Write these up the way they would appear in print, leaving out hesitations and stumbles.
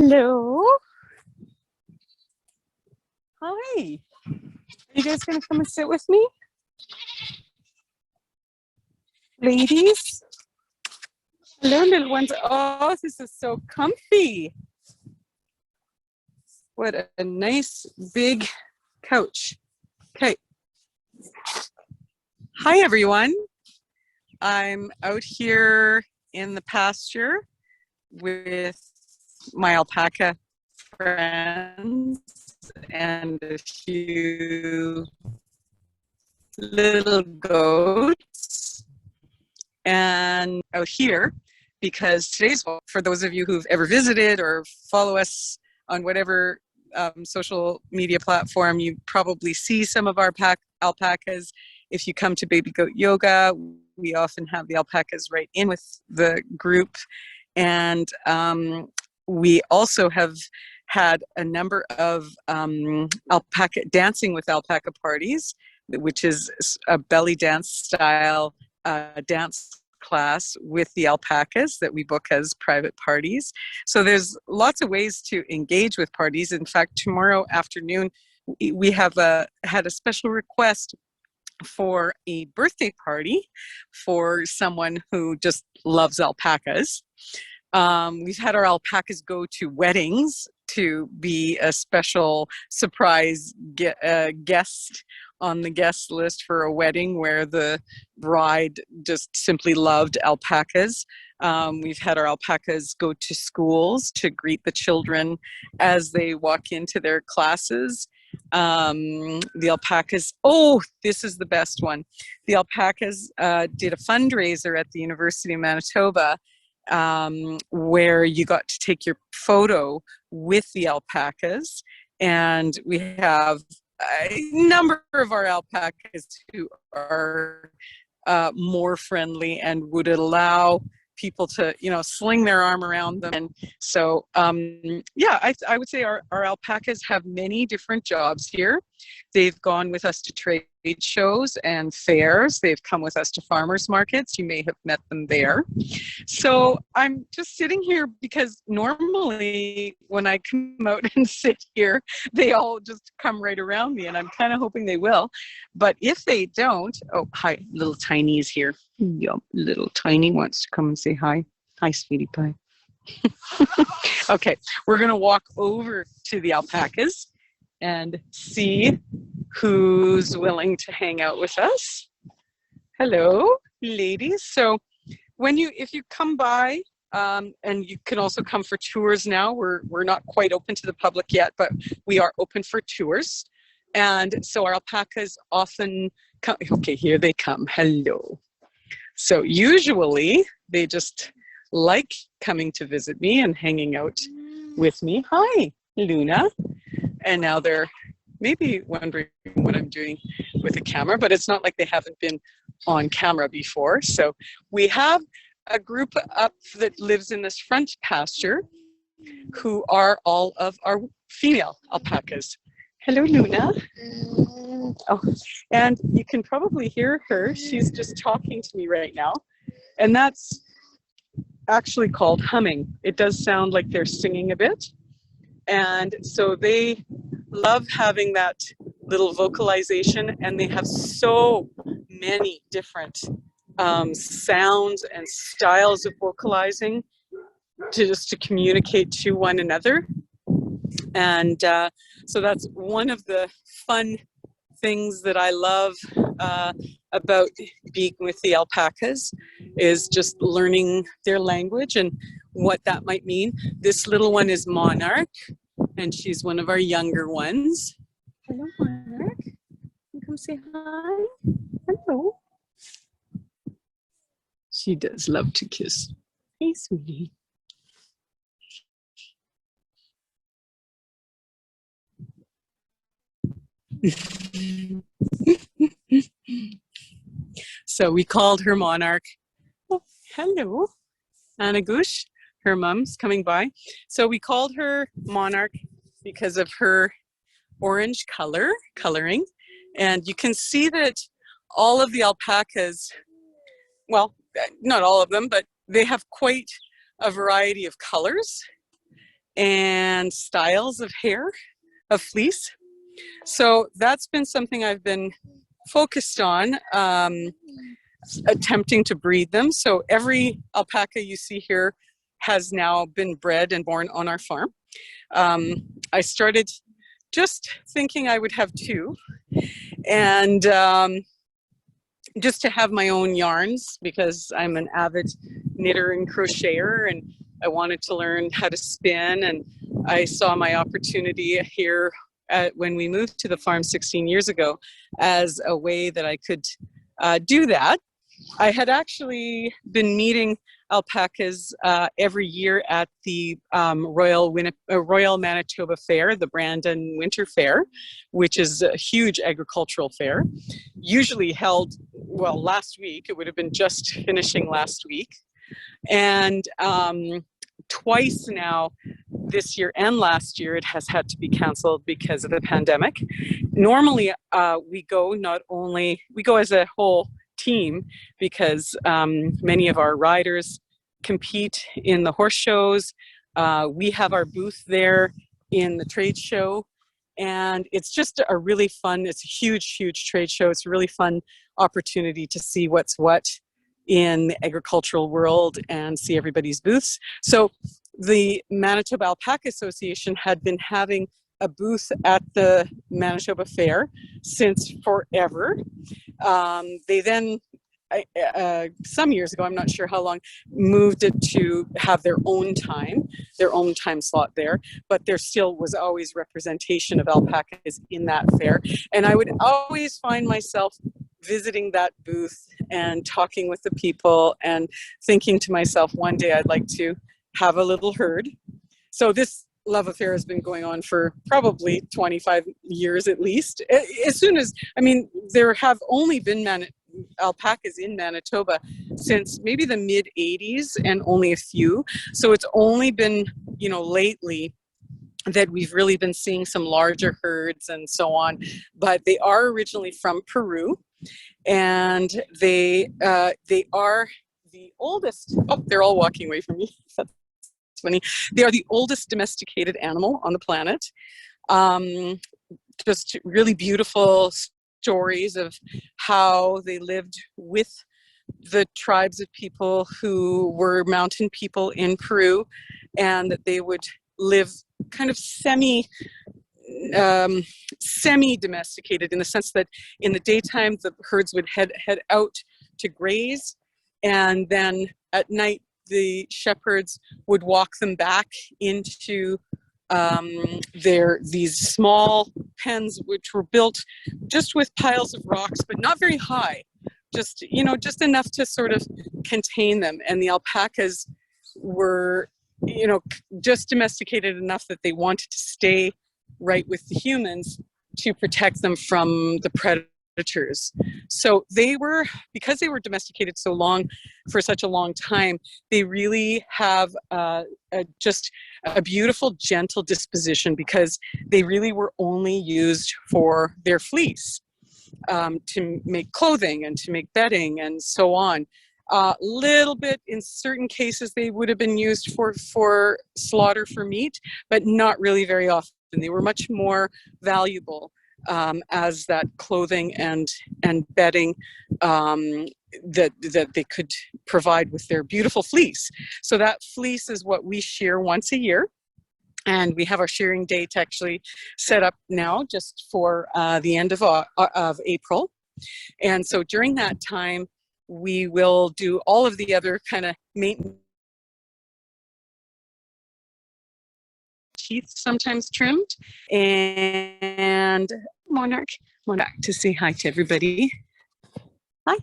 Hello. Hi. Are you guys going to come and sit with me? Ladies? Hello, little ones. Oh, this is so comfy. What a nice big couch. Okay. Hi, everyone. I'm out here in the pasture with my alpaca friends and a few little goats, and out here because today's, for those of you who've ever visited or follow us on whatever social media platform, you probably see some of our alpacas. If you come to Baby Goat Yoga, we often have the alpacas right in with the group. And we also have had a number of alpaca dancing with alpaca parties, which is a belly dance style dance class with the alpacas that we book as private parties. So there's lots of ways to engage with parties. In fact, tomorrow afternoon, we have had a special request for a birthday party for someone who just loves alpacas. We've had our alpacas go to weddings to be a special surprise guest on the guest list for a wedding where the bride just simply loved alpacas. We've had our alpacas go to schools to greet the children as they walk into their classes. The alpacas, oh, this is the best one. The alpacas did a fundraiser at the University of Manitoba where you got to take your photo with the alpacas. And we have a number of our alpacas who are more friendly and would allow people to, sling their arm around them. And so, yeah, I would say our alpacas have many different jobs here. They've gone with us to trade shows and fairs. They've come with us to farmers markets. You may have met them there. So I'm just sitting here because normally when I come out and sit here, they all just come right around me, and I'm kind of hoping they will. But if they don't, oh, hi, little Tiny is here. Yep, little Tiny wants to come and say hi. Hi, sweetie pie. Okay, we're going to walk over to the alpacas and see who's willing to hang out with us. Hello, ladies. So if you come by, and you can also come for tours now. We're not quite open to the public yet, but we are open for tours. And so our alpacas often come. Okay, here they come. Hello. So usually they just like coming to visit me and hanging out with me. Hi, Luna. And now they're maybe wondering what I'm doing with the camera, but it's not like they haven't been on camera before. So we have a group up that lives in this front pasture who are all of our female alpacas. Hello, Luna. Oh, and you can probably hear her. She's just talking to me right now. And that's actually called humming. It does sound like they're singing a bit. And so they love having that little vocalization, and they have so many different sounds and styles of vocalizing to communicate to one another. And so that's one of the fun things that I love about being with the alpacas, is just learning their language and what that might mean. This little one is Monarch, and she's one of our younger ones. Hello, Monarch. You come say hi. Hello. She does love to kiss. Hey, sweetie. So we called her Monarch. Oh, hello. Anagoosh, her mom's coming by. So we called her Monarch because of her orange coloring. And you can see that all of the alpacas, well, not all of them, but they have quite a variety of colors. and styles of hair, of fleece. So that's been something I've been focused on, attempting to breed them. So every alpaca you see here has now been bred and born on our farm. I started just thinking I would have two, and just to have my own yarns, because I'm an avid knitter and crocheter, and I wanted to learn how to spin. And I saw my opportunity here when we moved to the farm 16 years ago as a way that I could do that. I had actually been meeting alpacas every year at the Royal Manitoba Fair, the Brandon Winter Fair, which is a huge agricultural fair, usually held, well, last week. It would have been just finishing last week. And twice now, this year and last year, it has had to be canceled because of the pandemic. Normally, we go as a whole team, because many of our riders compete in the horse shows. We have our booth there in the trade show, and it's just a really fun, it's a huge trade show. It's a really fun opportunity to see what's what in the agricultural world and see everybody's booths. So the Manitoba Alpaca Association had been having a booth at the Manitoba Fair since forever. They then, some years ago, I'm not sure how long, moved it to have their own time slot there, but there still was always representation of alpacas in that fair. And I would always find myself visiting that booth and talking with the people and thinking to myself, one day I'd like to have a little herd. So this love affair has been going on for probably 25 years at least. There have only been alpacas in Manitoba since maybe the mid 80s, and only a few. So it's only been, lately that we've really been seeing some larger herds and so on. But they are originally from Peru, and they are the oldest. Oh, they're all walking away from me. Funny. They are the oldest domesticated animal on the planet. Just really beautiful stories of how they lived with the tribes of people who were mountain people in Peru, and that they would live kind of semi-domesticated, in the sense that in the daytime the herds would head out to graze, and then at night the shepherds would walk them back into these small pens, which were built just with piles of rocks, but not very high, just enough to sort of contain them. And the alpacas were, just domesticated enough that they wanted to stay right with the humans to protect them from the predators. So because they were domesticated for such a long time, they really have just a beautiful, gentle disposition, because they really were only used for their fleece, to make clothing and to make bedding and so on. Little bit, in certain cases, they would have been used for slaughter for meat, but not really very often. They were much more valuable as that clothing and bedding that they could provide with their beautiful fleece. So that fleece is what we shear once a year. And we have our shearing date actually set up now, just for the end of April. And so during that time, we will do all of the other kind of maintenance. Teeth sometimes trimmed, and Monarch to say hi to everybody. Hi.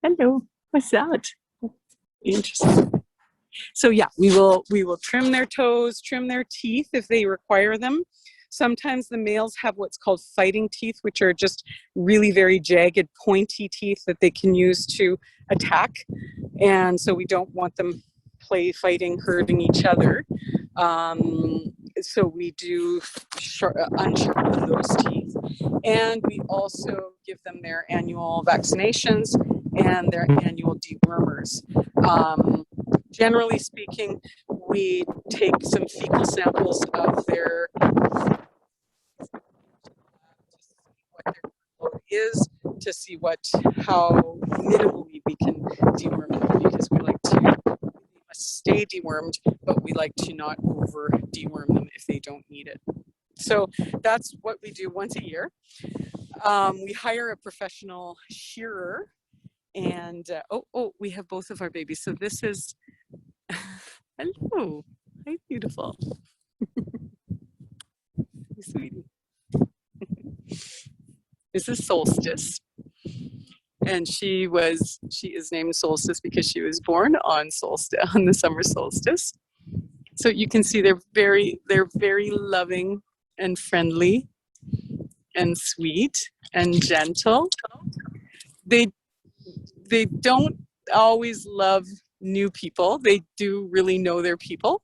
Hello. What's that? Interesting. So yeah, we will trim their toes, trim their teeth if they require them. Sometimes the males have what's called fighting teeth, which are just really very jagged, pointy teeth that they can use to attack. And so we don't want them fighting, hurting each other. So we do unsharpen those teeth. And we also give them their annual vaccinations and their annual dewormers, generally speaking, we take some fecal samples of their is to see how minimally we can deworm them, because we like to stay dewormed, but we like to not over deworm them if they don't need it. So that's what we do once a year. We hire a professional shearer, and we have both of our babies. So this is hello, hi, beautiful, hey, sweetie. This is Solstice, and she is named Solstice because she was born on the summer solstice. So you can see they're very loving and friendly and sweet and gentle. They don't always love new people. They do really know their people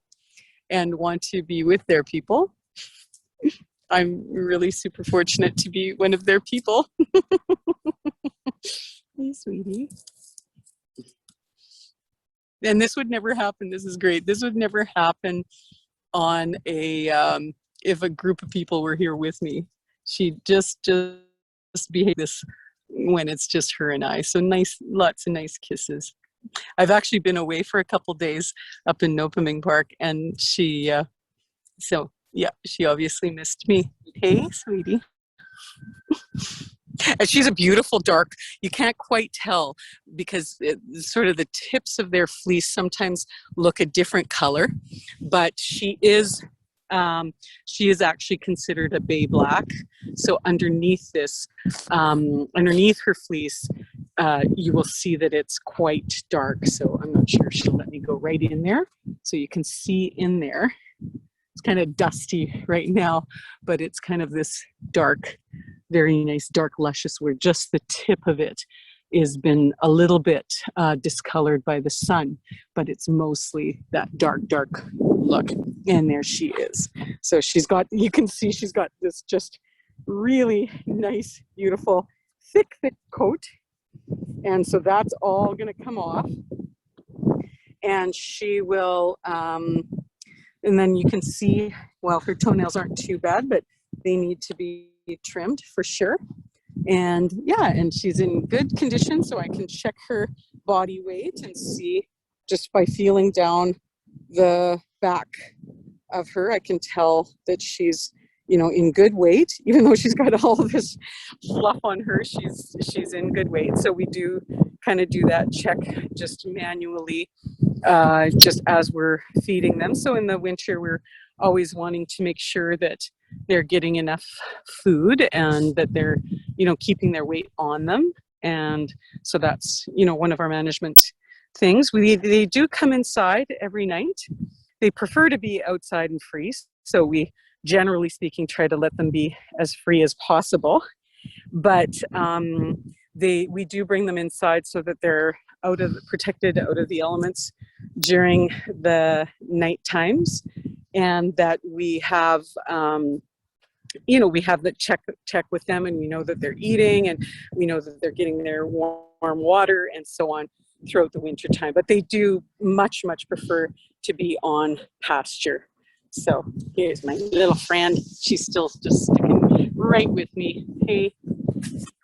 and want to be with their people. I'm really super fortunate to be one of their people. Hey, sweetie. And this would never happen. This is great. This would never happen on if a group of people were here with me. She just behave this when it's just her and I. So nice, lots of nice kisses. I've actually been away for a couple days up in Nopaming Park, and she obviously missed me. Hey, sweetie. And she's a beautiful dark. You can't quite tell because sort of the tips of their fleece sometimes look a different color, but she is actually considered a bay black. So underneath her fleece, you will see that it's quite dark. So I'm not sure she'll let me go right in there, so you can see in there. It's kind of dusty right now, but it's kind of this dark, very nice dark luscious, where just the tip of it has been a little bit discolored by the sun, but it's mostly that dark look. And there she is. So you can see she's got this just really nice, beautiful, thick coat. And so that's all going to come off. And she will, and then you can see, well, her toenails aren't too bad, but they need to be trimmed for sure. And yeah, and she's in good condition, so I can check her body weight and see just by feeling down the back of her, I can tell that she's, in good weight. Even though she's got all this fluff on her, she's in good weight. So we do kind of do that check just manually, just as we're feeding them. So in the winter, we're always wanting to make sure that they're getting enough food and that they're, keeping their weight on them. And so that's, one of our management things. They do come inside every night. They prefer to be outside and free. So we, generally speaking, try to let them be as free as possible. But we do bring them inside so that they're protected out of the elements during the night times, and that we have we have the check with them, and we know that they're eating, and we know that they're getting their warm water and so on throughout the winter time. But they do much prefer to be on pasture. So here's my little friend. She's still just sticking right with me. Hey,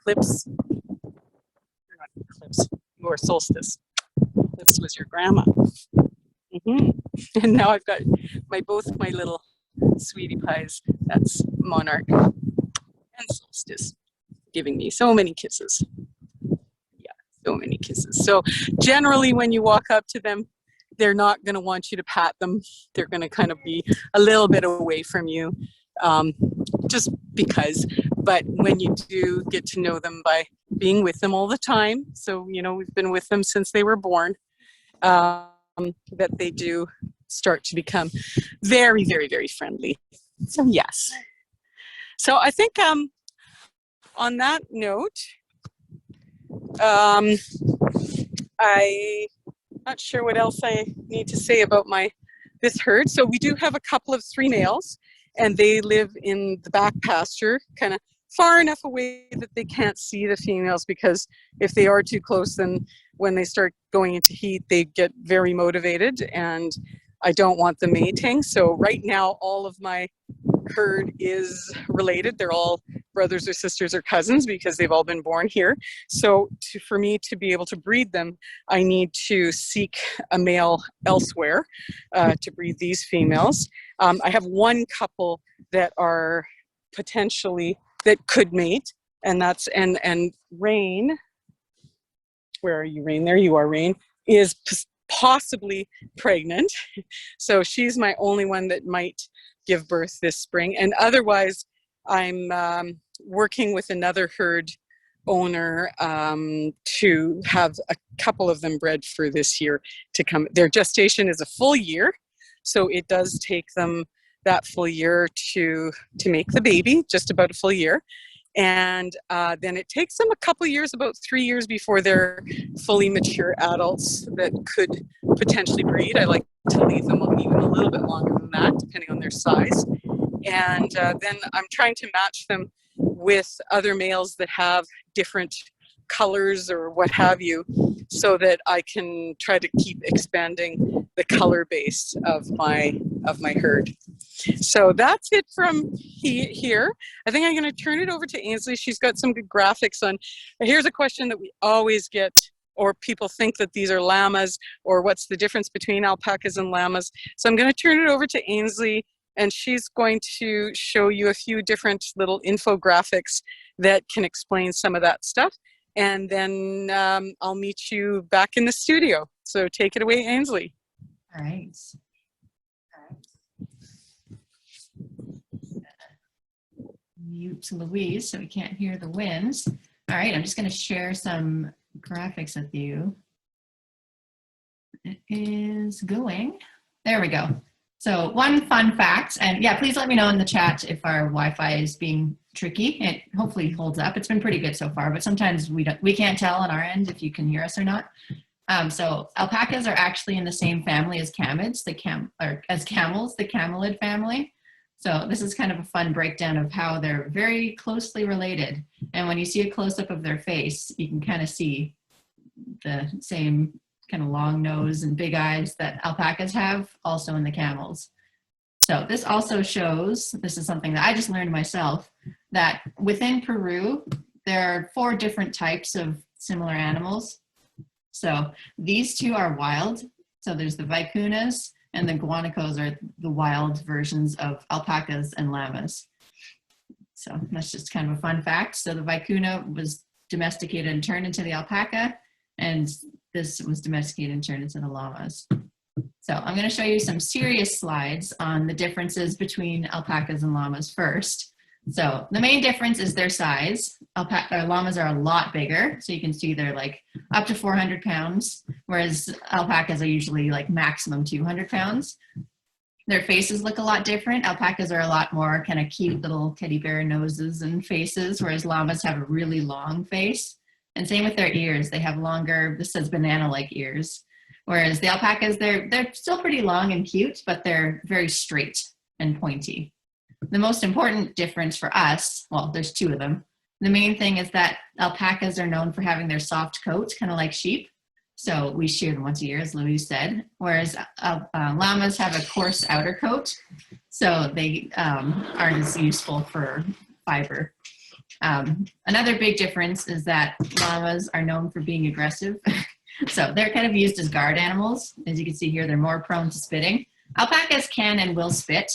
Clips. You're not Clips. You're Solstice. Clips was your grandma. And now I've got both my little sweetie pies. That's Monarch and Solstice, giving me so many kisses. Yeah, so many kisses. So generally when you walk up to them, they're not going to want you to pat them. They're going to kind of be a little bit away from you, just because. But when you do get to know them by being with them all the time, so, we've been with them since they were born, that they do start to become very friendly. So yes. So I think on that note, I'm not sure what else I need to say about this herd. So we do have a couple of 3 males, and they live in the back pasture, kind of far enough away that they can't see the females, because if they are too close, then when they start going into heat, they get very motivated, and I don't want them mating. So right now, all of my herd is related. They're all brothers or sisters or cousins because they've all been born here. So for me to be able to breed them, I need to seek a male elsewhere to breed these females. I have one couple that are potentially, that could mate, and that's, and Rain, where are you, Rain? There you are, Rain, is possibly pregnant. So she's my only one that might give birth this spring. And otherwise, I'm working with another herd owner to have a couple of them bred for this year to come. Their gestation is a full year, so it does take them that full year to make the baby, just about a full year. And then it takes them a couple years, about 3 years, before they're fully mature adults that could potentially breed. I like to leave them even a little bit longer than that, depending on their size. And then I'm trying to match them with other males that have different colors or what have you, so that I can try to keep expanding the color base of my herd. So that's it from here. I think I'm going to turn it over to Ainsley. She's got some good graphics on. Here's a question that we always get, or people think that these are llamas, or what's the difference between alpacas and llamas. So I'm going to turn it over to Ainsley, and she's going to show you a few different little infographics that can explain some of that stuff. And then I'll meet you back in the studio. So take it away, Ainsley. All right. Mute Louise so we can't hear the winds. All right, I'm just going to share some graphics with you. It is going. There we go. So one fun fact, and yeah, please let me know in the chat if our Wi-Fi is being tricky. It hopefully holds up. It's been pretty good so far, but sometimes we can't tell on our end if you can hear us or not. So alpacas are actually in the same family as camids, as camels, the camelid family. So this is kind of a fun breakdown of how they're very closely related. And when you see a close-up of their face, you can kind of see the same kind of long nose and big eyes that alpacas have also in the camels. So this also shows, this is something that I just learned myself, that within Peru, there are 4 different types of similar animals. So these 2 are wild. So there's the vicunas, and the guanacos are the wild versions of alpacas and llamas. So that's just kind of a fun fact. So the vicuna was domesticated and turned into the alpaca, and this was domesticated and turned into the llamas. So I'm going to show you some serious slides on the differences between alpacas and llamas first. So the main difference is their size. Llamas are a lot bigger. So you can see they're like up to 400 pounds, whereas alpacas are usually like maximum 200 pounds. Their faces look a lot different. Alpacas are a lot more kind of cute little teddy bear noses and faces, whereas llamas have a really long face. And same with their ears. They have longer, this says banana-like ears. Whereas the alpacas, they're still pretty long and cute, but they're very straight and pointy. The most important difference for us, well, there's 2 of them. The main thing is that alpacas are known for having their soft coat, kind of like sheep. So we shear them once a year, as Louise said, whereas llamas have a coarse outer coat. So they aren't as useful for fiber. Another big difference is that llamas are known for being aggressive. So they're kind of used as guard animals. As you can see here, they're more prone to spitting. Alpacas can and will spit.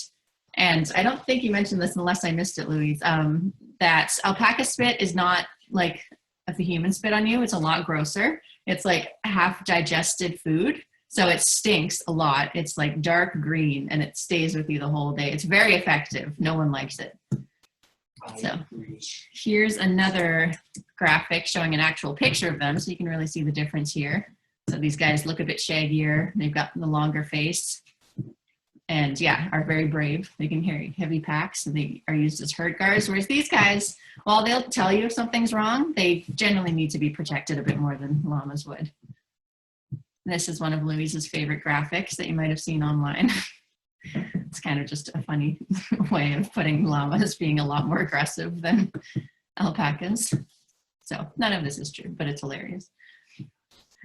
And I don't think you mentioned this unless I missed it, Louise, that alpaca spit is not like if a human spit on you, it's a lot grosser. It's like half digested food. So it stinks a lot. It's like dark green and it stays with you the whole day. It's very effective. No one likes it. So here's another graphic showing an actual picture of them so you can really see the difference here. So these guys look a bit shaggier. They've got the longer face. And yeah, are very brave. They can carry heavy packs and they are used as herd guards. Whereas these guys, while they'll tell you if something's wrong, they generally need to be protected a bit more than llamas would. This is one of Louise's favorite graphics that you might have seen online. It's kind of just a funny way of putting llamas being a lot more aggressive than alpacas. So none of this is true, but it's hilarious.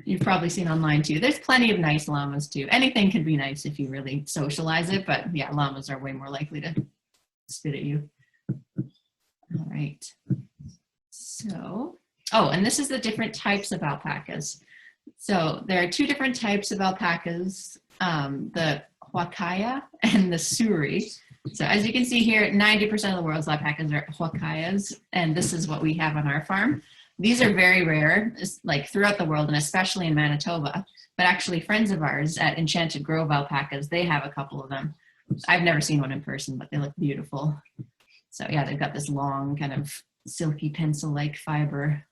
you've probably seen online too. There's plenty of nice llamas too. Anything can be nice if you really socialize it, but yeah, llamas are way more likely to spit at you. All right. So, oh, and this is the different types of alpacas. So there are two different types of alpacas, the Huacaya and the Suri. So as you can see here, 90% of the world's alpacas are Huacayas, and this is what we have on our farm. These are very rare, like throughout the world, and especially in Manitoba. But actually, friends of ours at Enchanted Grove Alpacas, they have a couple of them. I've never seen one in person, but they look beautiful. So yeah, they've got this long kind of silky pencil-like fiber,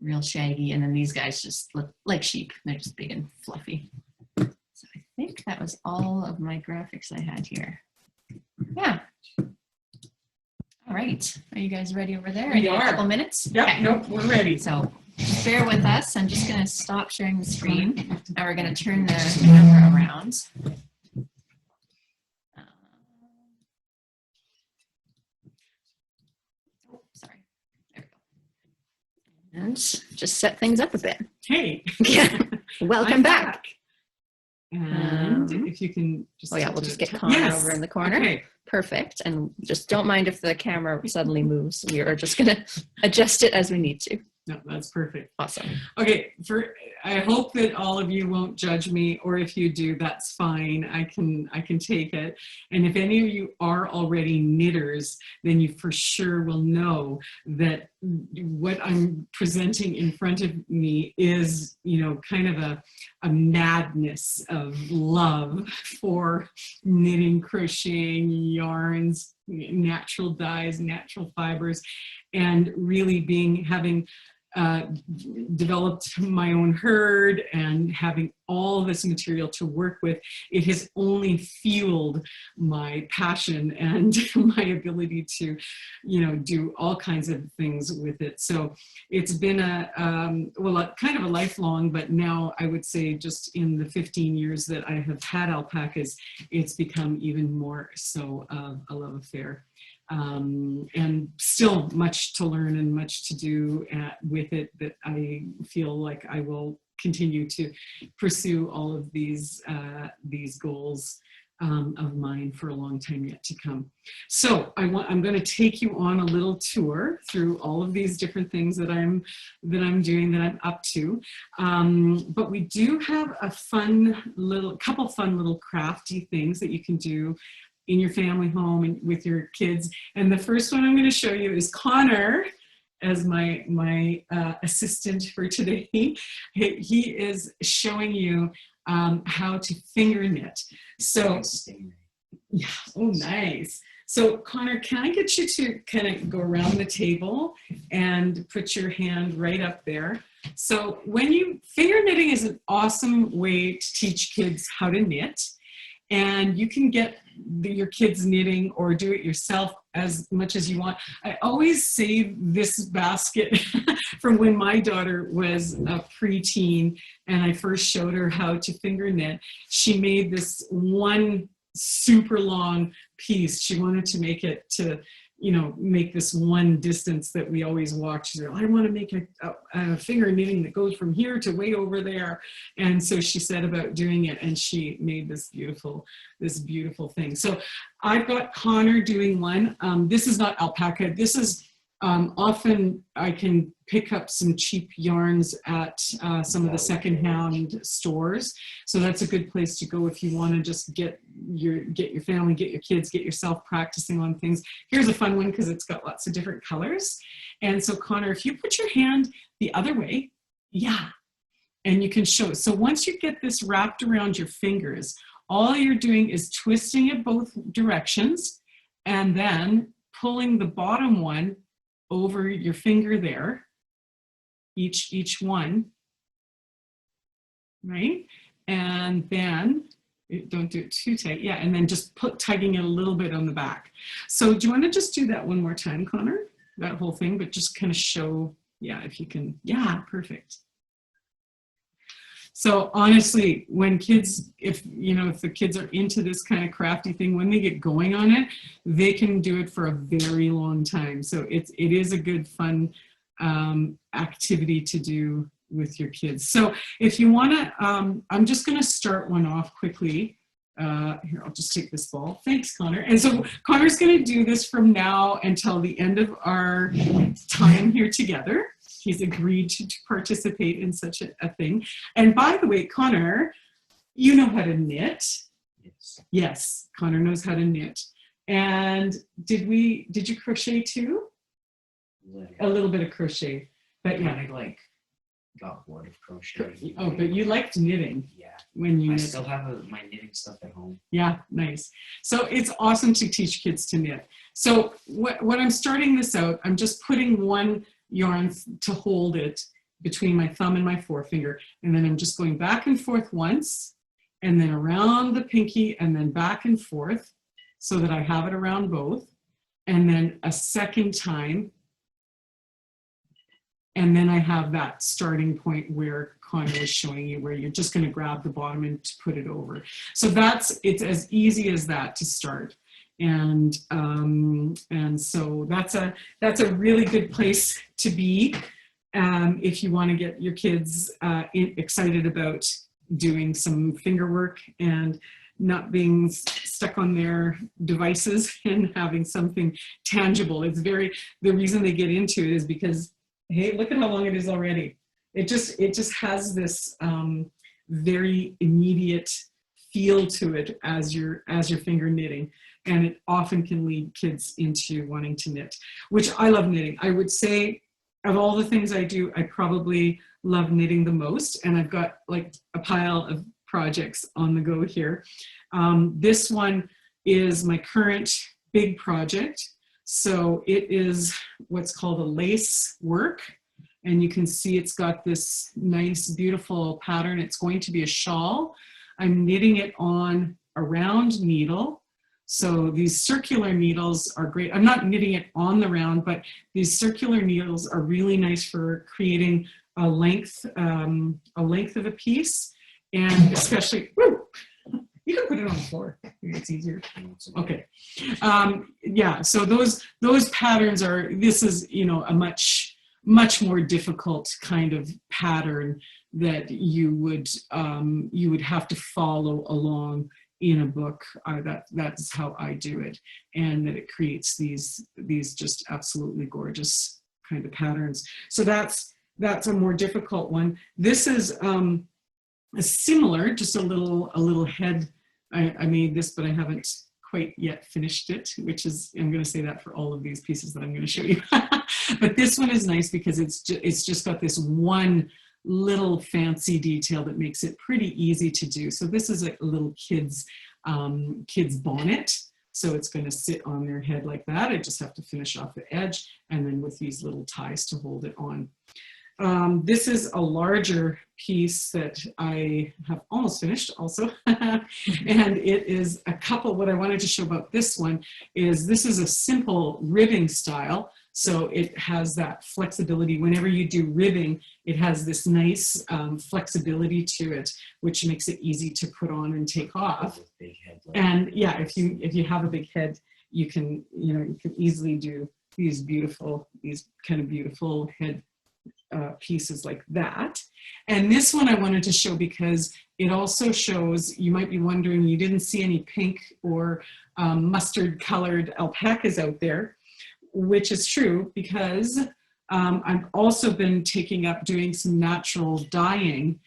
real shaggy. And then these guys just look like sheep. They're just big and fluffy. So I think that was all of my graphics I had here. Yeah. All right. Are you guys ready over there? We are. A couple minutes? Yep, Okay. nope, we're ready. So bear with us. I'm just going to stop sharing the screen. Now we're going to turn the camera around. Oh, sorry. There we go. And just set things up a bit. Hey. Welcome I'm back. And if you can just... Oh yeah, we'll just get Connor over in the corner. Okay. Perfect. And just don't mind if the camera suddenly moves. We are just going to adjust it as we need to. No, that's perfect. Awesome. Okay, I hope that all of you won't judge me, or if you do, that's fine. I can take it. And if any of you are already knitters, then you for sure will know that what I'm presenting in front of me is, you know, kind of a madness of love for knitting, crocheting, yarns, natural dyes, natural fibers, and really having developed my own herd and having all this material to work with, it has only fueled my passion and my ability to, you know, do all kinds of things with it. So it's been kind of a lifelong, but now I would say just in the 15 years that I have had alpacas, it's become even more so a love affair. And still much to learn and much to do with it, that I feel like I will continue to pursue all of these goals of mine for a long time yet to come. So I'm going to take you on a little tour through all of these different things that I'm doing, that I'm up to. But we do have a couple fun little crafty things that you can do in your family home and with your kids. And the first one I'm going to show you is Connor, as my assistant for today. He is showing you how to finger knit. So, yeah, oh, nice. So Connor, can I get you to kind of go around the table and put your hand right up there? So finger knitting is an awesome way to teach kids how to knit. And you can get your kids knitting or do it yourself as much as you want. I always save this basket from when my daughter was a preteen and I first showed her how to finger knit. She made this one super long piece. She wanted to make it to, you know, make this one distance that we always walk. She said, I want to make a finger knitting that goes from here to way over there. And so she said about doing it, and she made this beautiful thing. So I've got Connor doing one. This is not alpaca. This is often I can pick up some cheap yarns at some of the secondhand stores. So that's a good place to go if you want to just get your family, get your kids, get yourself practicing on things. Here's a fun one because it's got lots of different colors. And so Connor, if you put your hand the other way, yeah, and you can show. So once you get this wrapped around your fingers, all you're doing is twisting it both directions and then pulling the bottom one over your finger there, each one, right? And then, don't do it too tight, yeah, and then just tugging it a little bit on the back. So do you want to just do that one more time, Connor? That whole thing, but just kind of show, yeah, if you can, yeah, perfect. So honestly, when kids, if the kids are into this kind of crafty thing, when they get going on it, they can do it for a very long time. So it is a good fun activity to do your kids. So if you want to, I'm just going to start one off quickly. Here, I'll just take this ball. Thanks, Connor. And so Connor's going to do this from now until the end of our time here together. He's agreed to participate in such a thing. And by the way, Connor, you know how to knit. Yes. Yes, Connor knows how to knit. And did you crochet too? A little bit of crochet, but yeah. I like got bored of crochet. Oh, but you liked knitting. Yeah. When you I knit. still have my knitting stuff at home. Yeah, nice. So it's awesome to teach kids to knit. So what I'm starting this out, I'm just putting one yarn to hold it between my thumb and my forefinger, and then I'm just going back and forth once, and then around the pinky, and then back and forth, so that I have it around both, and then a second time, and then I have that starting point where Connor was showing you, where you're just going to grab the bottom and put it over. So it's as easy as that to start. And so that's a really good place to be if you want to get your kids excited about doing some finger work and not being stuck on their devices and having something tangible. The reason they get into it is because, hey, look at how long it is already. It just has this very immediate feel to it as you're finger knitting. And it often can lead kids into wanting to knit, which I love knitting. I would say of all the things I do, I probably love knitting the most. And I've got like a pile of projects on the go here. This one is my current big project. So it is what's called a lace work. And you can see it's got this nice, beautiful pattern. It's going to be a shawl. I'm knitting it on a round needle. So these circular needles are great. I'm not knitting it on the round, but these circular needles are really nice for creating a length of a piece. And especially, woo, you can put it on the floor. Maybe it's easier. Okay. Yeah, so those patterns this is, a much more difficult kind of pattern that you would have to follow along in a book. That's how I do it, and that it creates these just absolutely gorgeous kind of patterns. So that's a more difficult one. This is a similar, just a little head. I made this, but I haven't quite yet finished it, which is, I'm going to say that for all of these pieces that I'm going to show you. But this one is nice because it's just got this one little fancy detail that makes it pretty easy to do. So this is a little kid's bonnet. So it's going to sit on their head like that. I just have to finish off the edge, and then with these little ties to hold it on. This is a larger piece that I have almost finished also. And it is what I wanted to show about this one is this is a simple ribbing style. So it has that flexibility. Whenever you do ribbing, it has this nice flexibility to it, which makes it easy to put on and take off. And yeah, if you have a big head, you can easily do these kind of beautiful head pieces like that. And this one I wanted to show because it also shows, you might be wondering, you didn't see any pink or mustard colored alpacas out there, which is true because I've also been taking up doing some natural dyeing.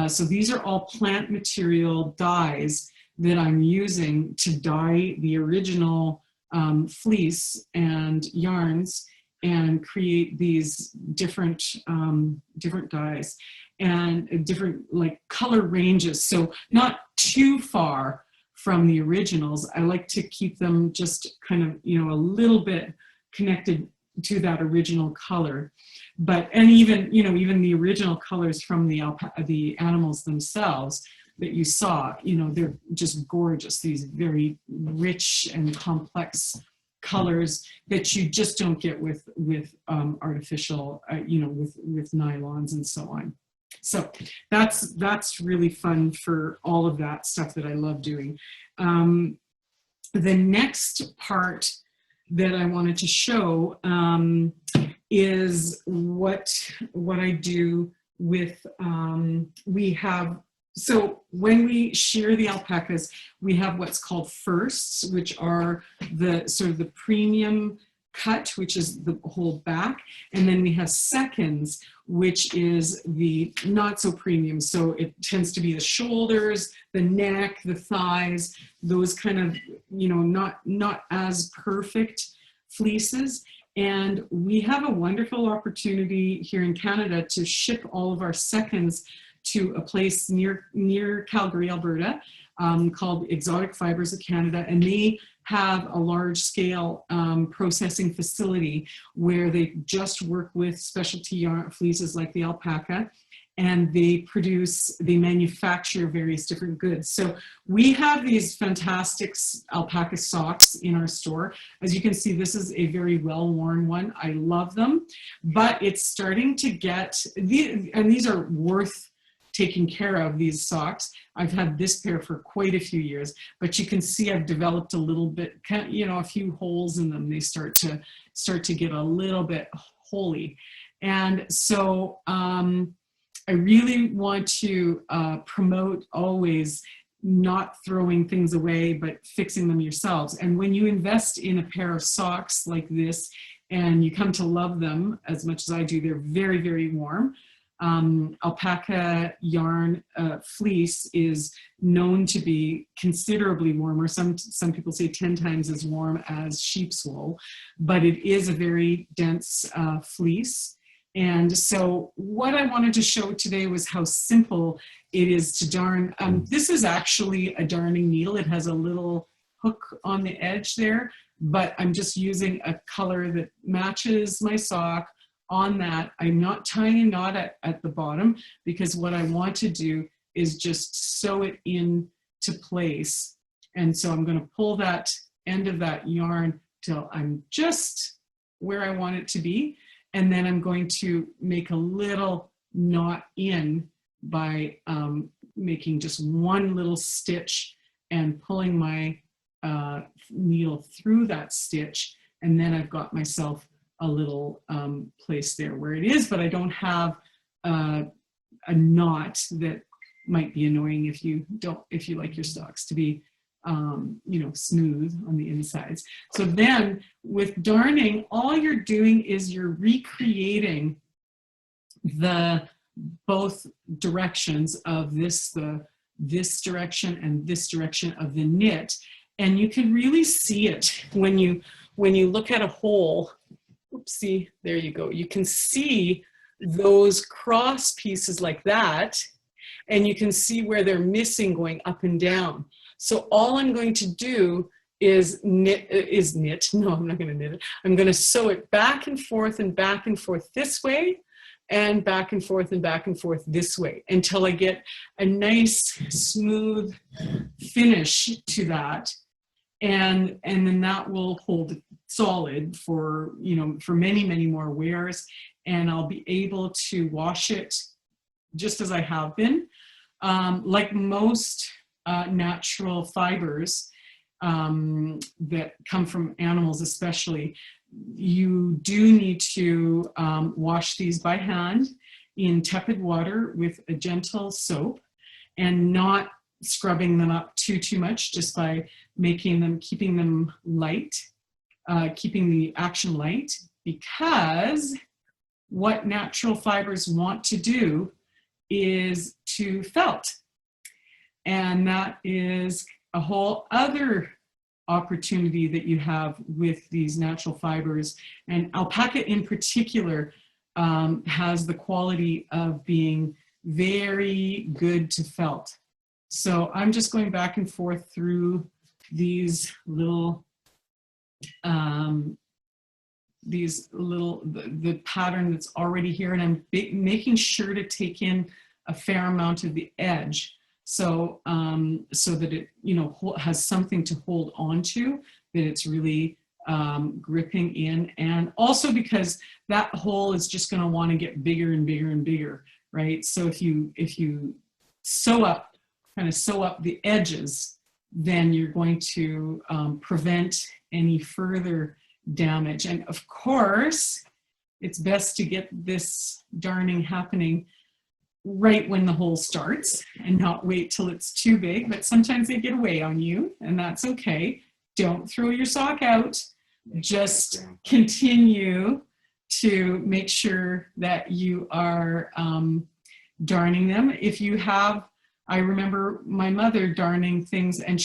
So these are all plant material dyes that I'm using to dye the original fleece and yarns and create these different dyes and different like color ranges. So not too far from the originals. I like to keep them just kind of, a little bit connected to that original color. And even the original colors from the animals themselves that you saw, they're just gorgeous. These very rich and complex colors that you just don't get with artificial, with nylons and so on. So that's really fun for all of that stuff that I love doing. The next part that I wanted to show is what I do with, we have, so when we shear the alpacas, we have what's called firsts, which are the sort of the premium cut, which is the whole back. And then we have seconds, which is the not so premium. So it tends to be the shoulders, the neck, the thighs, those kind of, you know, not as perfect fleeces. And we have a wonderful opportunity here in Canada to ship all of our seconds to a place near Calgary, Alberta, called Exotic Fibers of Canada. And they have a large scale processing facility where they just work with specialty yarn fleeces like the alpaca, and they manufacture various different goods. So we have these fantastic alpaca socks in our store. As you can see, this is a very well-worn one. I love them, but it's starting to get, and these are worth taking care of, these socks. I've had this pair for quite a few years, but you can see I've developed a little bit, you know, a few holes in them. They start to get a little bit holy. And so I really want to promote always not throwing things away, but fixing them yourselves. And when you invest in a pair of socks like this, and you come to love them as much as I do, they're very, very warm. Alpaca yarn fleece is known to be considerably warmer. Some people say 10 times as warm as sheep's wool, but it is a very dense fleece. And so what I wanted to show today was how simple it is to darn. This is actually a darning needle. It has a little hook on the edge there, but I'm just using a color that matches my sock. On that, I'm not tying a knot at the bottom, because what I want to do is just sew it into place. And so I'm going to pull that end of that yarn till I'm just where I want it to be. And then I'm going to make a little knot in by making just one little stitch and pulling my needle through that stitch. And then I've got myself a little place there where it is, but I don't have a knot that might be annoying if you like your stocks to be you know, smooth on the insides. So then with darning, all you're doing is you're recreating the both directions of this direction and this direction of the knit. And you can really see it when you look at a hole. Oopsie, there you go. You can see those cross pieces like that, and you can see where they're missing going up and down. So all I'm going to do is knit. No, I'm not going to knit it. I'm going to sew it back and forth this way, and back and forth this way, until I get a nice smooth finish to that. And then that will hold solid for, you know, for many, many more wears. And I'll be able to wash it just as I have been. Like most natural fibers that come from animals especially, you do need to wash these by hand in tepid water with a gentle soap, and not scrubbing them up too much, just by keeping them light, keeping the action light, because what natural fibers want to do is to felt. And that is a whole other opportunity that you have with these natural fibers. And alpaca in particular has the quality of being very good to felt. So I'm just going back and forth through these little, the pattern that's already here, and I'm making sure to take in a fair amount of the edge, so so that it, you know, has something to hold on to, that it's really gripping in, and also because that hole is just going to want to get bigger and bigger and bigger, right? So if you sew up the edges, then you're going to prevent any further damage. And of course, it's best to get this darning happening right when the hole starts and not wait till it's too big, but sometimes they get away on you, and that's okay. Don't throw your sock out. Just continue to make sure that you are darning them. If you have, I remember my mother darning things, and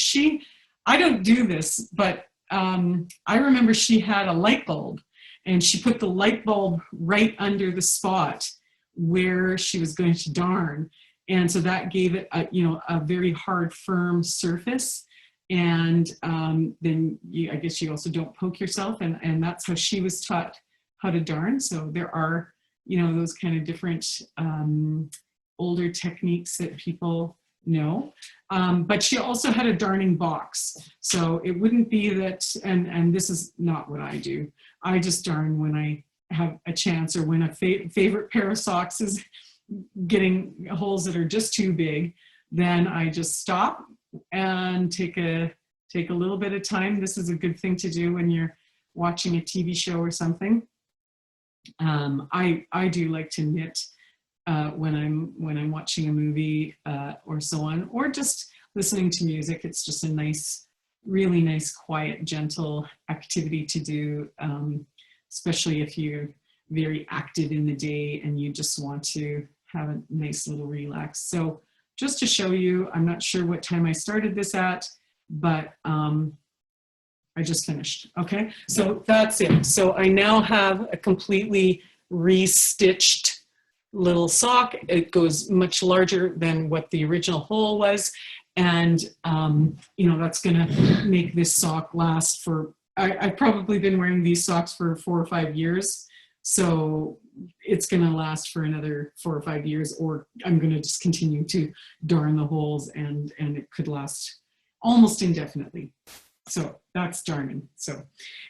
I don't do this, but I remember she had a light bulb, and she put the light bulb right under the spot where she was going to darn. And so that gave it a very hard, firm surface. And then I guess you also don't poke yourself, and that's how she was taught how to darn. So there are, those kind of different older techniques that people know. But she also had a darning box. So it wouldn't be that, and this is not what I do. I just darn when I have a chance, or when a favorite pair of socks is getting holes that are just too big, then I just stop and take a little bit of time. This is a good thing to do when you're watching a TV show or something. I do like to knit when I'm watching a movie or so on, or just listening to music. It's just a nice, really nice, quiet, gentle activity to do, especially if you're very active in the day and you just want to have a nice little relax. So just to show you, I'm not sure what time I started this at, but I just finished. Okay, so that's it. So I now have a completely restitched little sock. It goes much larger than what the original hole was. And, that's going to make this sock last for, I've probably been wearing these socks for 4 or 5 years. So it's going to last for another 4 or 5 years, or I'm going to just continue to darn the holes, and it could last almost indefinitely. So that's darning. So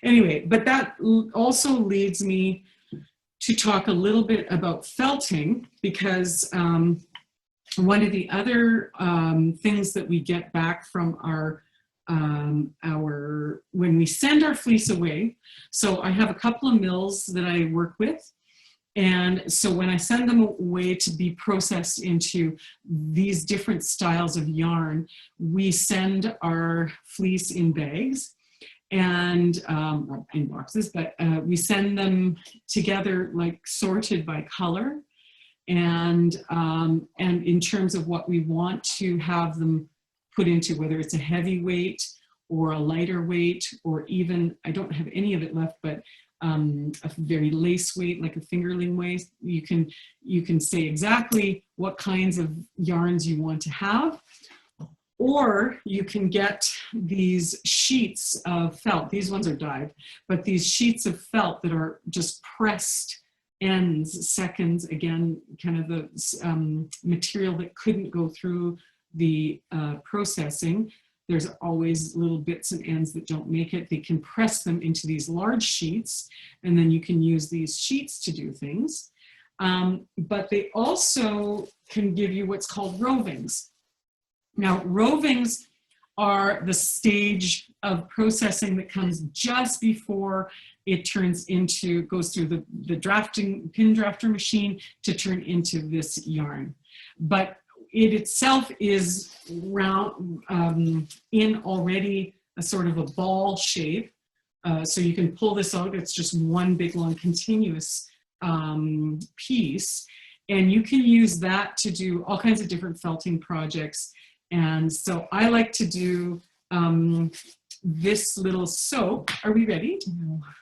anyway, but that also leads me to talk a little bit about felting, because one of the other things that we get back from our when we send our fleece away. So I have a couple of mills that I work with. And so when I send them away to be processed into these different styles of yarn, we send our fleece in bags and in boxes, but we send them together, like sorted by color. And in terms of what we want to have them put into, whether it's a heavy weight or a lighter weight, or even, I don't have any of it left, but a very lace weight, like a fingerling weight. You can say exactly what kinds of yarns you want to have, or you can get these sheets of felt. These ones are dyed, but these sheets of felt that are just pressed ends, seconds, again, kind of the material that couldn't go through the processing. There's always little bits and ends that don't make it. They can press them into these large sheets, and then you can use these sheets to do things. But they also can give you what's called rovings. Now, rovings are the stage of processing that comes just before it goes through the pin drafter machine to turn into this yarn. But it itself is round, in already a sort of a ball shape. So you can pull this out. It's just one big long continuous piece. And you can use that to do all kinds of different felting projects. And so I like to do this little soap. Are we ready?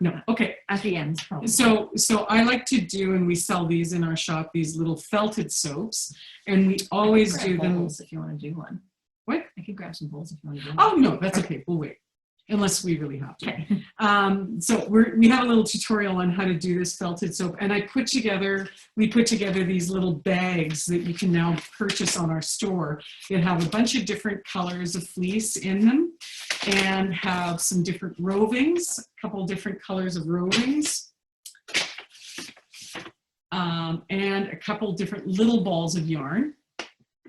No. Okay. At the end, probably. So I like to do, and we sell these in our shop, these little felted soaps, and we always do them. If you want to do one. What? I could grab some bowls if you want to do one. Oh no, that's okay. We'll wait, unless we really have to. Okay. So we have a little tutorial on how to do this felted soap, and we put together these little bags that you can now purchase on our store that have a bunch of different colors of fleece in them, and have some different rovings, a couple different colors of rovings, and a couple different little balls of yarn,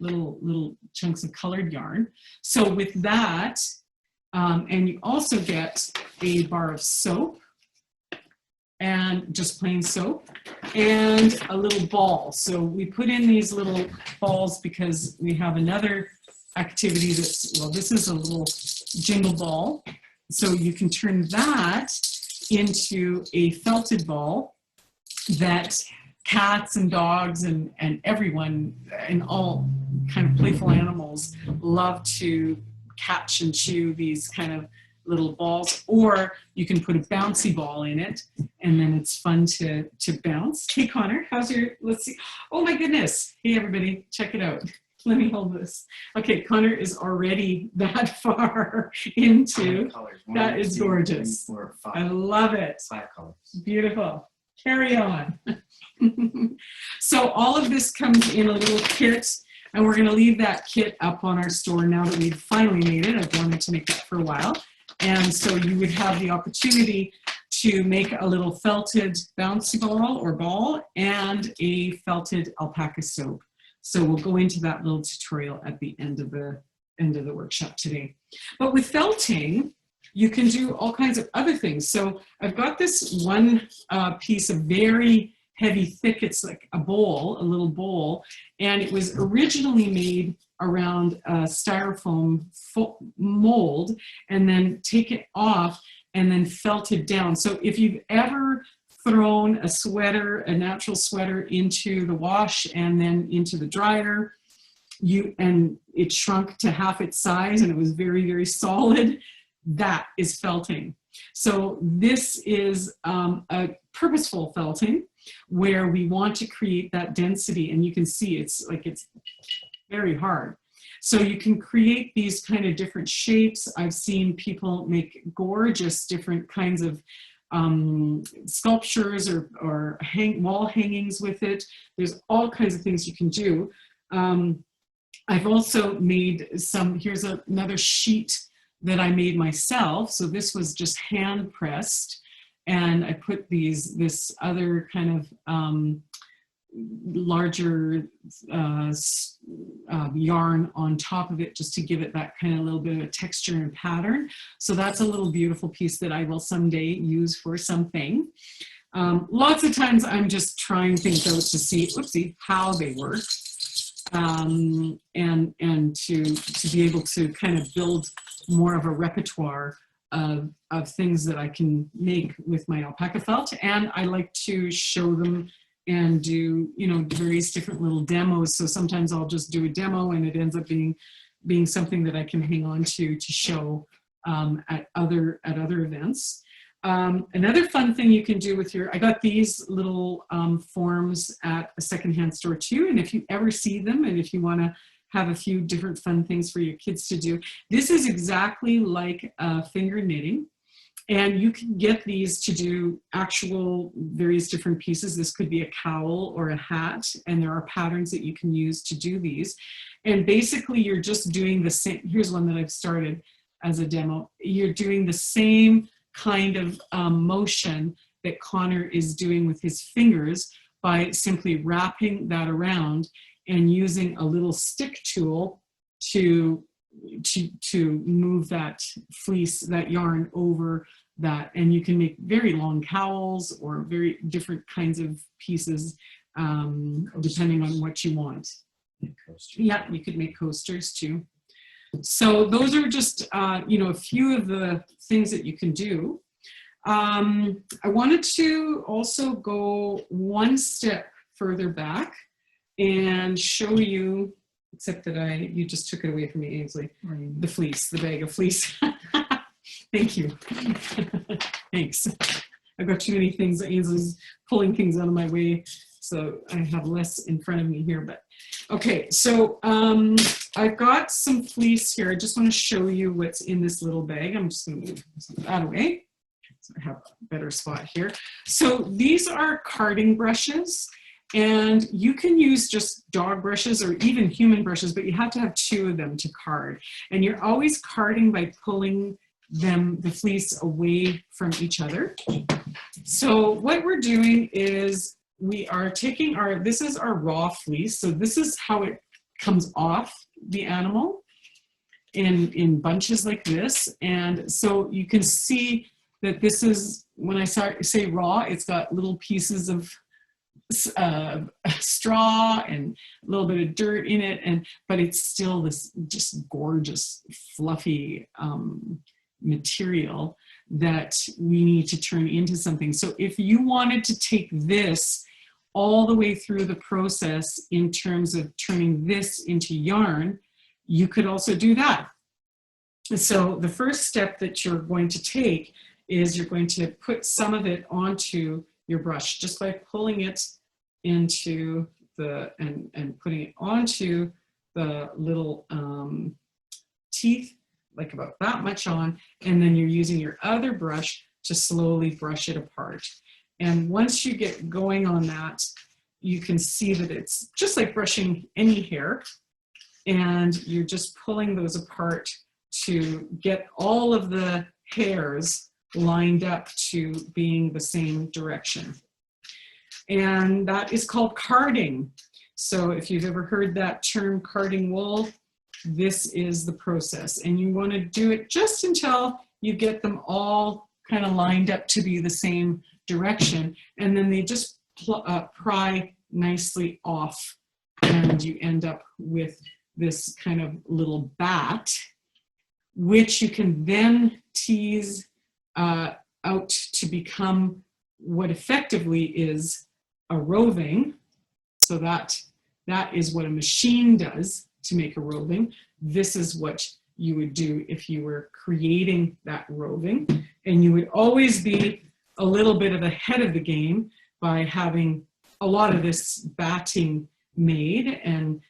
little chunks of colored yarn. So with that, and you also get a bar of soap, and just plain soap, and a little ball. So we put in these little balls because we have another activity that's, well, this is a little jingle ball. So you can turn that into a felted ball that cats and dogs and everyone and all kind of playful animals love to catch and chew these kind of little balls, or you can put a bouncy ball in it and then it's fun to bounce. Hey Connor, how's your, let's see. Oh my goodness. Hey everybody, check it out. Let me hold this. Okay, Connor is already that far into, Colors. that is gorgeous. 3, 4, 5. I love it. 5 colors. Beautiful. Carry on. So all of this comes in a little kit, and we're going to leave that kit up on our store now that we've finally made it. I've wanted to make that for a while. And so you would have the opportunity to make a little felted bouncy ball or ball and a felted alpaca soap. So we'll go into that little tutorial at the end of the workshop today. But with felting, you can do all kinds of other things. So I've got this one piece of very heavy, thick, it's like a bowl, a little bowl, and it was originally made around a styrofoam mold and then taken off and then felted down. So if you've ever thrown a sweater, a natural sweater, into the wash and then into the dryer, and it shrunk to half its size and it was very, very solid, that is felting. So this is a purposeful felting where we want to create that density, and you can see it's very hard. So you can create these kind of different shapes. I've seen people make gorgeous different kinds of sculptures or wall hangings with it. There's all kinds of things you can do. I've also made some, here's another sheet that I made myself. So this was just hand pressed, and I put this other kind of larger yarn on top of it, just to give it that kind of little bit of a texture and pattern. So that's a little beautiful piece that I will someday use for something. Lots of times I'm just trying things out to see, how they work, and to be able to kind of build more of a repertoire of things that I can make with my alpaca felt. And I like to show them and do, various different little demos. So sometimes I'll just do a demo and it ends up being something that I can hang on to show at other events. Another fun thing you can do with I got these little forms at a secondhand store too. And if you ever see them, and if you want to have a few different fun things for your kids to do, this is exactly like finger knitting. And you can get these to do actual various different pieces. This could be a cowl or a hat, and there are patterns that you can use to do these. And basically you're just doing the same. Here's one that I've started as a demo. You're doing the same kind of motion that Connor is doing with his fingers by simply wrapping that around and using a little stick tool to move that fleece, that yarn over that. And you can make very long cowls or very different kinds of pieces depending on what you want. Yeah, you could make coasters too. So those are just a few of the things that you can do. I wanted to also go one step further back and show you, except that you just took it away from me, Ainsley, the fleece, the bag of fleece. Thank you. Thanks. I've got too many things. Ainsley's pulling things out of my way, so I have less in front of me here. But okay, so I've got some fleece here. I just want to show you what's in this little bag. I'm just going to move that away so I have a better spot here. So these are carding brushes. And you can use just dog brushes or even human brushes, but you have to have 2 of them to card. And you're always carding by pulling the fleece away from each other. So what we're doing is we are taking this is our raw fleece. So this is how it comes off the animal in bunches like this. And so you can see that this is, when I say raw, it's got little pieces of straw and a little bit of dirt in it, but it's still this just gorgeous, fluffy material that we need to turn into something. So if you wanted to take this all the way through the process in terms of turning this into yarn, you could also do that. So the first step that you're going to take is you're going to put some of it onto your brush just by pulling it into the, and putting it onto the little teeth, like about that much on, and then you're using your other brush to slowly brush it apart. And once you get going on that, you can see that it's just like brushing any hair, and you're just pulling those apart to get all of the hairs lined up to being the same direction. And that is called carding. So if you've ever heard that term, carding wool, this is the process. And you want to do it just until you get them all kind of lined up to be the same direction. And then they just pry nicely off, and you end up with this kind of little bat, which you can then tease out to become what effectively is a roving. So that is what a machine does to make a roving. This is what you would do if you were creating that roving. And you would always be a little bit of ahead of the game by having a lot of this batting made and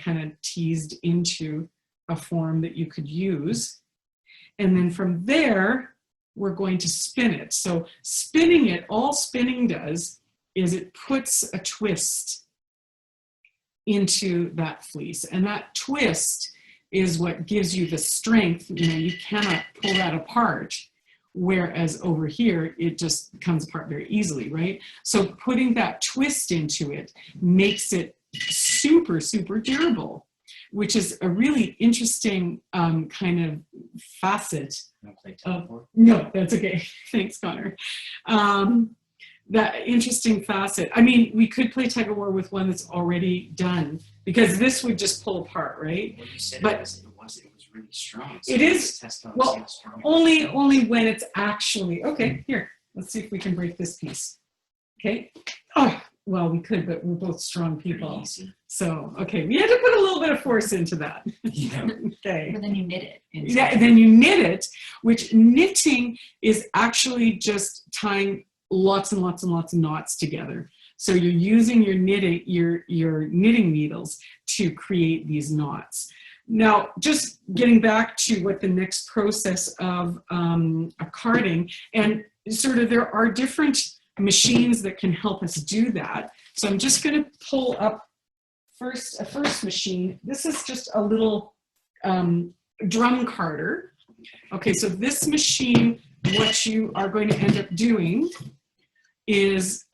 kind of teased into a form that you could use. And then from there, we're going to spin it. So spinning it, all spinning does is it puts a twist into that fleece. And that twist is what gives you the strength. You know, you cannot pull that apart. Whereas over here, it just comes apart very easily, right? So putting that twist into it makes it super, super durable, which is a really interesting kind of facet. No, that's okay. Thanks, Connor. That interesting facet. I mean, we could play tug of war with one that's already done, because this would just pull apart, right? Well, you said but it was really strong. So it is, test out, well, see how strong it is. only when it's actually, okay, here, let's see if we can break this piece. Okay. Oh, well, we could, but we're both strong people. Easy. So, okay, we had to put a little bit of force into that. Yeah. Okay. But then you knit it. Yeah, and then you knit it, which knitting is actually just tying lots and lots and lots of knots together. So you're using your knitting needles to create these knots. Now, just getting back to what the next process of a carding, and sort of there are different machines that can help us do that. So I'm just going to pull up a first machine. This is just a little drum carder. Okay, so this machine, what you are going to end up doing is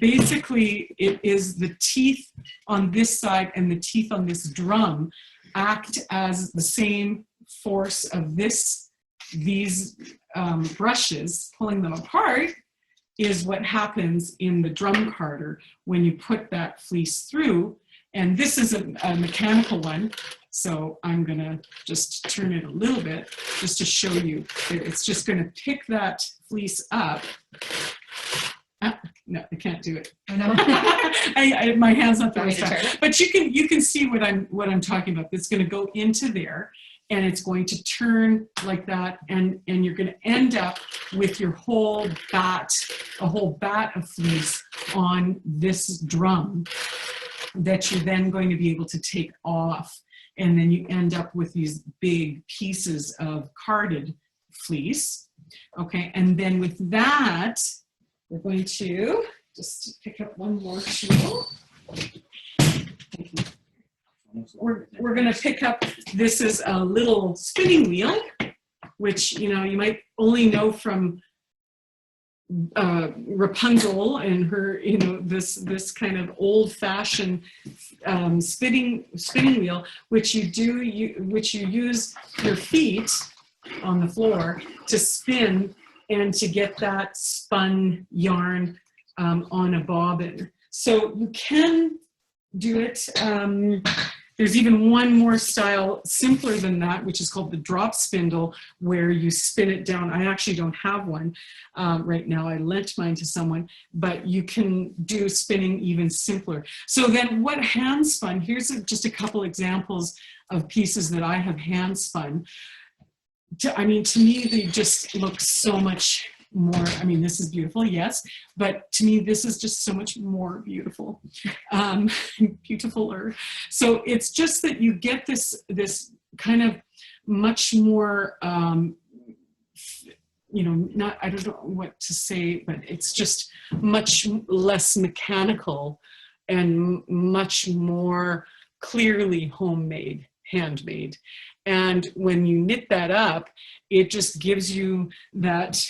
basically it is the teeth on this side and the teeth on this drum act as the same force of these brushes. Pulling them apart is what happens in the drum carder when you put that fleece through. And this is a mechanical one, so I'm gonna just turn it a little bit just to show you that it's just gonna pick that fleece up. No, I can't do it. I know. My hand's not the right Want me to size. But you can see what I'm talking about. It's going to go into there, and it's going to turn like that, and you're going to end up with your whole bat, a whole bat of fleece on this drum that you're then going to be able to take off, and then you end up with these big pieces of carded fleece. Okay, and then with that, we're going to just pick up one more tool. We're going to pick up, this is a little spinning wheel, which, you know, you might only know from Rapunzel and her, you know, this kind of old-fashioned spinning wheel, which you use your feet on the floor to spin and to get that spun yarn on a bobbin. So you can do it. There's even one more style simpler than that, which is called the drop spindle, where you spin it down. I actually don't have one right now. I lent mine to someone, but you can do spinning even simpler. So then what hand spun, here's just a couple examples of pieces that I have hand spun. I mean, to me, they just look so much more. I mean, this is beautiful, yes, but to me, this is just so much more beautiful, beautifuler. So it's just that you get this kind of much more, you know, not, I don't know what to say, but it's just much less mechanical and much more clearly homemade, handmade. And when you knit that up, it just gives you that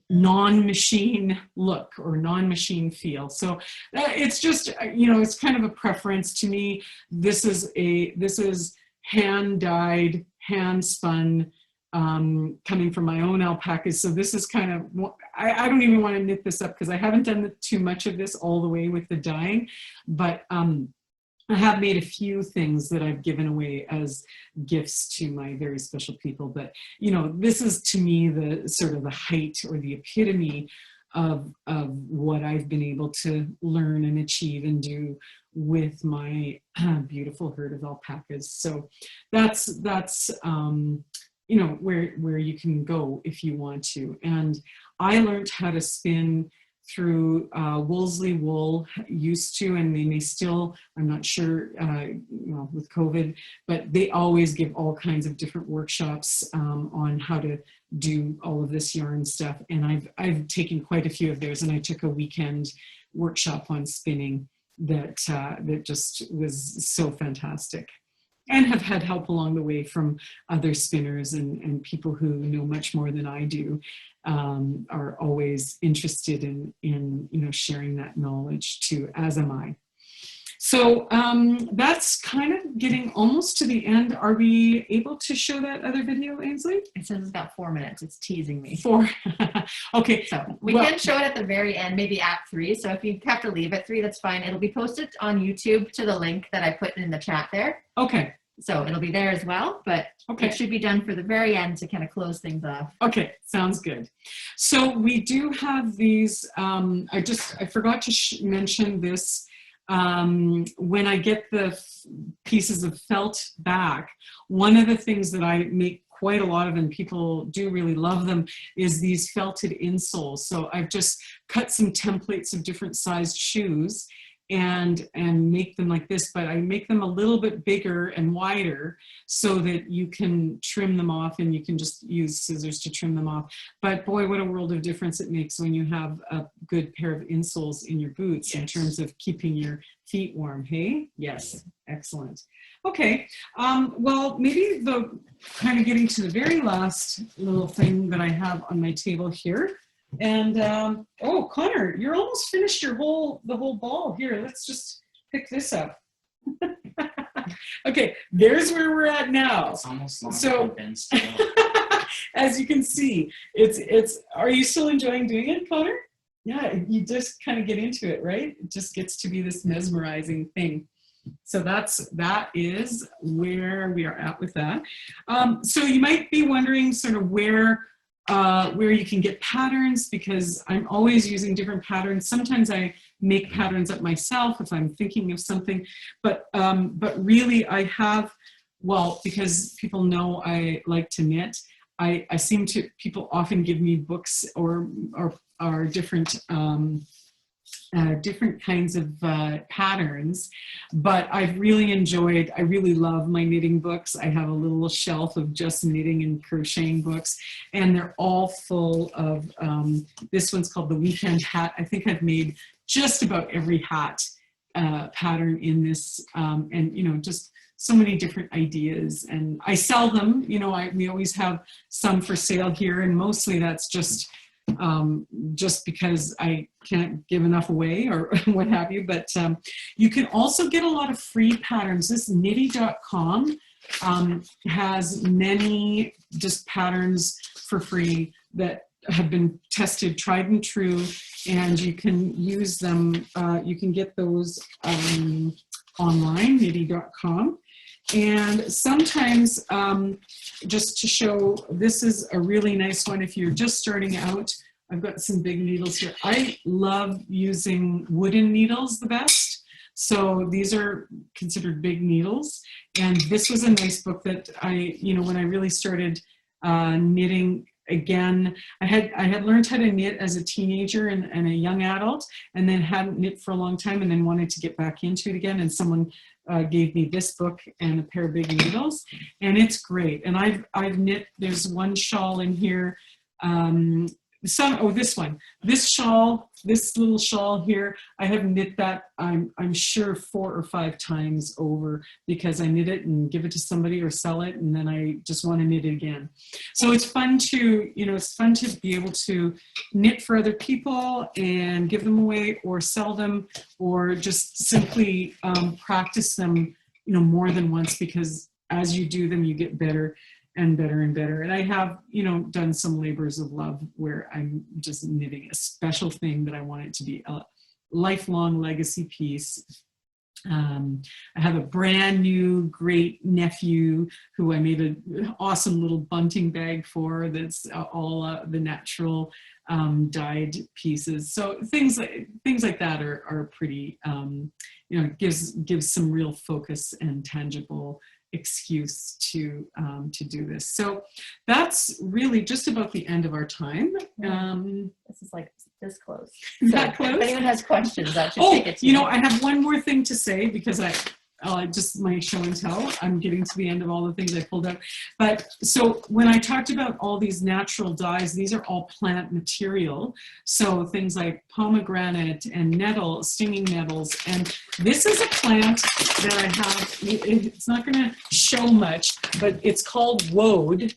non-machine look or non-machine feel. So it's just, you know, it's kind of a preference to me. This is hand dyed, hand spun, coming from my own alpacas. So this is kind of, I don't even want to knit this up because I haven't done too much of this all the way with the dyeing, but I have made a few things that I've given away as gifts to my very special people. But, you know, this is to me the sort of the height or the epitome of what I've been able to learn and achieve and do with my beautiful herd of alpacas. So that's you know, where you can go if you want to. And I learned how to spin through Woolsey Wool, used to, and they may still, I'm not sure, you know, with COVID, but they always give all kinds of different workshops on how to do all of this yarn stuff. And I've taken quite a few of theirs, and I took a weekend workshop on spinning that that just was so fantastic. And have had help along the way from other spinners and people who know much more than I do, are always interested in you know, sharing that knowledge too, as am I. So that's kind of getting almost to the end. Are we able to show that other video, Ainsley? It says it's got 4 minutes. It's teasing me. 4. Okay. So we can show it at the very end, maybe at 3. So if you have to leave at 3, that's fine. It'll be posted on YouTube to the link that I put in the chat there. Okay. So it'll be there as well, but okay, it should be done for the very end to kind of close things off. Okay, sounds good. So we do have these, I forgot to mention this. When I get the pieces of felt back, one of the things that I make quite a lot of, and people do really love them, is these felted insoles. So I've just cut some templates of different sized shoes and make them like this, but I make them a little bit bigger and wider so that you can trim them off, and you can just use scissors to trim them off. But boy, what a world of difference it makes when you have a good pair of insoles in your boots, yes, in terms of keeping your feet warm. Hey? Yes. Excellent. Okay. Well, maybe the kind of getting to the very last little thing that I have on my table here. And oh, Connor, you're almost finished the whole ball. Here, let's just pick this up. Okay, there's where we're at now. It's almost long. So as you can see, it's are you still enjoying doing it, Connor? Yeah, you just kind of get into it, right? It just gets to be this mesmerizing thing. So that is where we are at with that. So you might be wondering sort of where you can get patterns, because I'm always using different patterns. Sometimes I make patterns up myself if I'm thinking of something, but really I have, well, because people know I like to knit, I seem to, people often give me books or different different kinds of patterns, but I've really enjoyed, I really love my knitting books. I have a little shelf of just knitting and crocheting books, and they're all full of, this one's called The Weekend Hat. I think I've made just about every hat pattern in this, and you know, just so many different ideas, and I sell them. You know, we always have some for sale here, and mostly that's just because I can't give enough away or what have you, but you can also get a lot of free patterns. This Knitty.com has many just patterns for free that have been tested, tried and true, and you can use them. You can get those online, nitty.com. And sometimes, just to show, this is a really nice one if you're just starting out. I've got some big needles here. I love using wooden needles the best. So these are considered big needles. And this was a nice book that I, when I really started knitting again, I had learned how to knit as a teenager and a young adult, and then hadn't knit for a long time, and then wanted to get back into it again. And someone gave me this book and a pair of big needles, and it's great. And I've knit. There's one shawl in here. This one, this little shawl here, I have knit that, I'm sure 4 or 5 times over, because I knit it and give it to somebody or sell it, and then I just want to knit it again. So it's fun to, it's fun to be able to knit for other people and give them away or sell them, or just simply practice them, more than once, because as you do them, you get better and better and better. And I have, done some labors of love where I'm just knitting a special thing that I want it to be a lifelong legacy piece. I have a brand new great nephew who I made an awesome little bunting bag for, that's all the natural dyed pieces. So things like that are pretty, gives some real focus and tangible excuse to do this. So that's really just about the end of our time. This is like this close. That close? If anyone has questions, that should take it to I have one more thing to say, because just my show and tell. I'm getting to the end of all the things I pulled out. But so when I talked about all these natural dyes, these are all plant material. So things like pomegranate and nettle, stinging nettles. And this is a plant that I have, it's not going to show much, but it's called woad.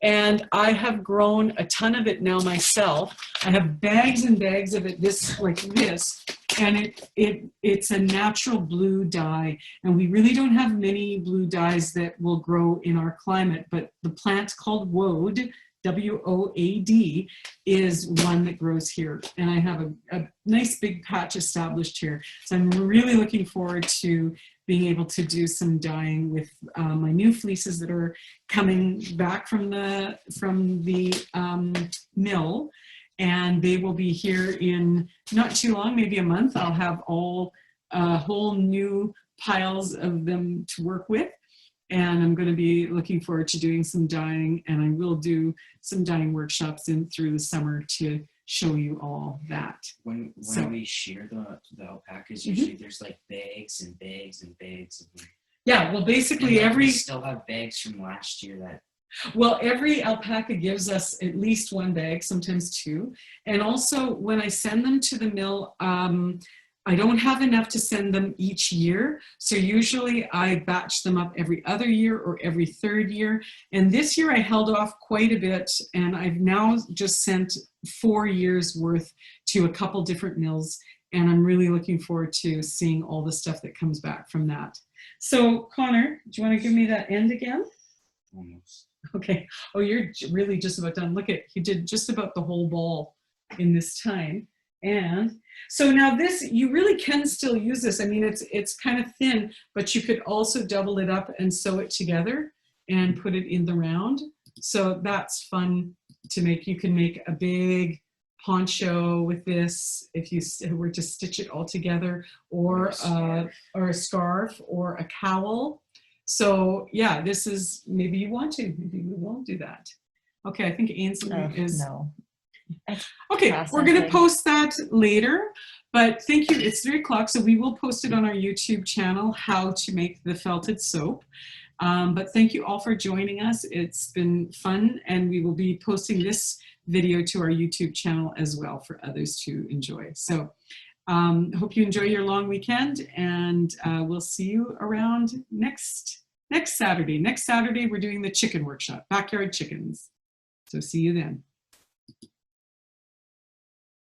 And I have grown a ton of it now myself. I have bags and bags of it, like this. And it's a natural blue dye. And we really don't have many blue dyes that will grow in our climate, but the plant called woad, W-O-A-D, is one that grows here. And I have a nice big patch established here. So I'm really looking forward to being able to do some dyeing with my new fleeces that are coming back from the mill. And they will be here in not too long, maybe a month. I'll have all whole new piles of them to work with. And I'm going to be looking forward to doing some dyeing, and I will do some dyeing workshops through the summer to show you all that. When we shear the alpacas, usually there's like bags and bags and bags of them. Yeah, well, basically we still have bags from last year that. Well, every alpaca gives us at least 1 bag, sometimes 2. And also when I send them to the mill, I don't have enough to send them each year. So usually I batch them up every other year or every 3rd year. And this year I held off quite a bit, and I've now just sent 4 years worth to a couple different mills. And I'm really looking forward to seeing all the stuff that comes back from that. So Connor, do you want to give me that end again? Almost. Okay. Oh, you're really just about done. Look he did just about the whole ball in this time. And so now this, you really can still use this. I mean, it's kind of thin, but you could also double it up and sew it together and put it in the round. So that's fun to make. You can make a big poncho with this if you were to stitch it all together, or a scarf or a cowl. So yeah, this is, maybe you want to, maybe we won't do that. Okay, I think Ainsley is. No. Okay, we're going to post that later, but thank you. It's 3 o'clock, so we will post it on our YouTube channel, how to make the felted soap. But thank you all for joining us. It's been fun, and we will be posting this video to our YouTube channel as well for others to enjoy. So hope you enjoy your long weekend, and we'll see you around next Saturday. Next Saturday, we're doing the chicken workshop, backyard chickens. So see you then.